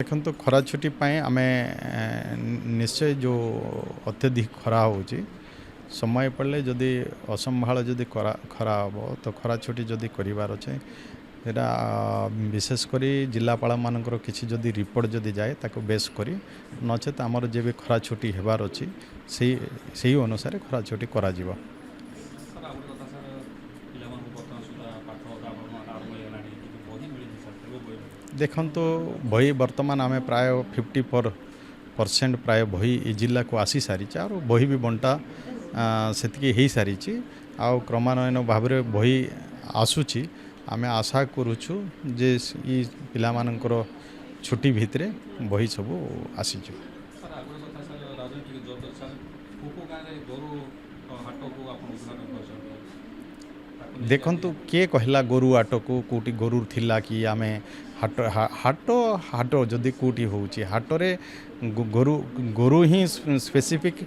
देखो तो खरा छुट्टी आम निश्चय जो अत्यधिक खरा हो समय पड़े जदि असंभाल जदि खरा हम तो खरा छुट्टी जदि करार अच्छे एटा विशेषकर जिलापाल मानकर किसी जदि रिपोर्ट जदि जाए ताको बेस करी नचेत आमर जे भी खरा छुट्टी हेबार अच्छी से अनुसार खरा छुट्टी करा जीवा। देखो तो बही बर्तमान आम प्राय 54% प्राय बही ए जिला को आसी सारी और बही भी बंटा से हो सारी आउ क्रमान्वयन भाव में बही आसूची आम आशा करुचु जे पिला मानकर छुट्टी भितर बही सब आसी। देखु किए कहला गोरु हाट को कौटी गोरु थिला कि आम हाट हाट हाट जदि कौटी होची हाटरे गोरु गोरु ही स्पेसिफिक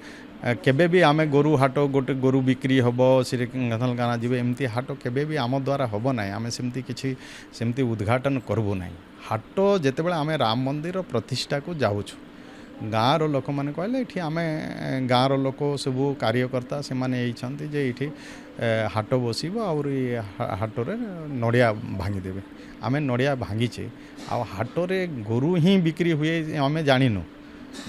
केबे भी आम गोरु हाट गोटे गोरु बिक्री हम श्रीगाना जी एमती हाट केबे भी आम द्वारा हम ना आम सेमती किसी सेमती उद्घाटन करबू ना। हाट जिते बड़े आम राम मंदिर प्रतिष्ठा को जाऊँ गाँव लोक मैंने कहले ये आम गाँव लोक सब कार्यकर्ता से माने जे ये हाट बस और हाटरे नड़िया भांगीदेवे आम नड़िया भांगीचे आटरे गोरु ही बिक्री हुए आम जानिनु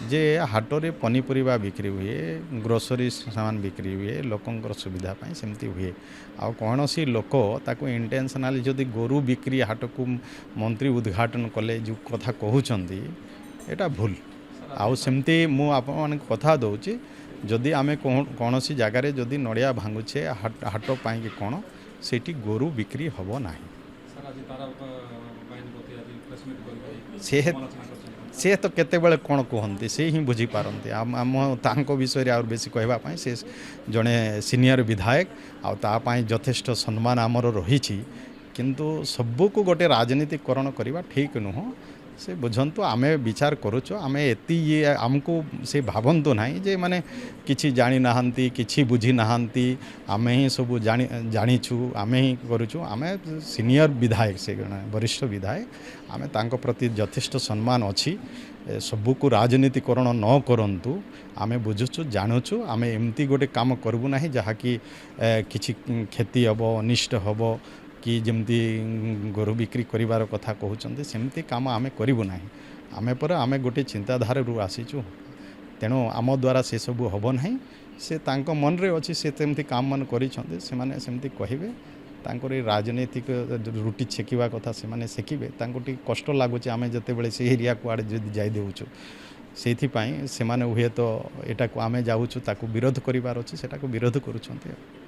जे हाटरे पनीपरिया बिक्री हुए ग्रोसरी सामान बिक्री हुए लोकंर सुविधा सेमती हुए आ कौन सी लोक ताको इंटेंशनाली जदि गोरु बिक्री हाट को मंत्री उद्घाटन कले जो कथा कहते एटा भूल आउ सेमती मु आपण कथा दौची जदि आम कौन सी जगार जदि नड़िया भांगुचे हाट पाई कौन से गोरु बिक्री हम ना से तो केतेबेले कौन कहते से ही बुझीपारती आम तांको विषय और बेसी कहवाई से जड़े सीनियर विधायक आपाई यथेष्ट सम्मान आमर रही किंतु सबको गोटे राजनीतिकरण करवा ठीक नुह से बुझंतु आमे विचार करुचु आमे एति ये आमको से भावंतु ना जे माने किछि जानी नाहंती किछि बुझी नाहंती आमे ही सब जानीछु आमे ही करुचु आमे सीनियर विधायक से वरिष्ठ विधायक आमे तांको प्रति यथेष्ट सम्मान अच्छी सबको राजनीतिकरण न करंतु आमे बुझुचु जानुचु आमे एमती गोटे काम करबु नाही जहाँकि किछि क्षति हम अनिष्ट हम कि जमती गोरु बिक्री करिवार कथा कहते सेमती काम आमे करिबु नाही आमे पर आमे गोटे चिंताधारा रू आसीचु तेणु आम द्वारा से सब हम ना से तांको मन रे अच्छी से सेमती काम मन करिसंते से माने सेमती कहिबे तांकर राजनीतिक रुटी छेकिवा कथा से माने सेकिबे तांको टी कष्ट लागुचे आमे जते बेले से एरिया को आड़े जदि जाई देउछु सेथि पई से माने हुए तो एटा को आमे जाउछु ताको विरोध करिवार अछि सेटा को विरोध करूछंते।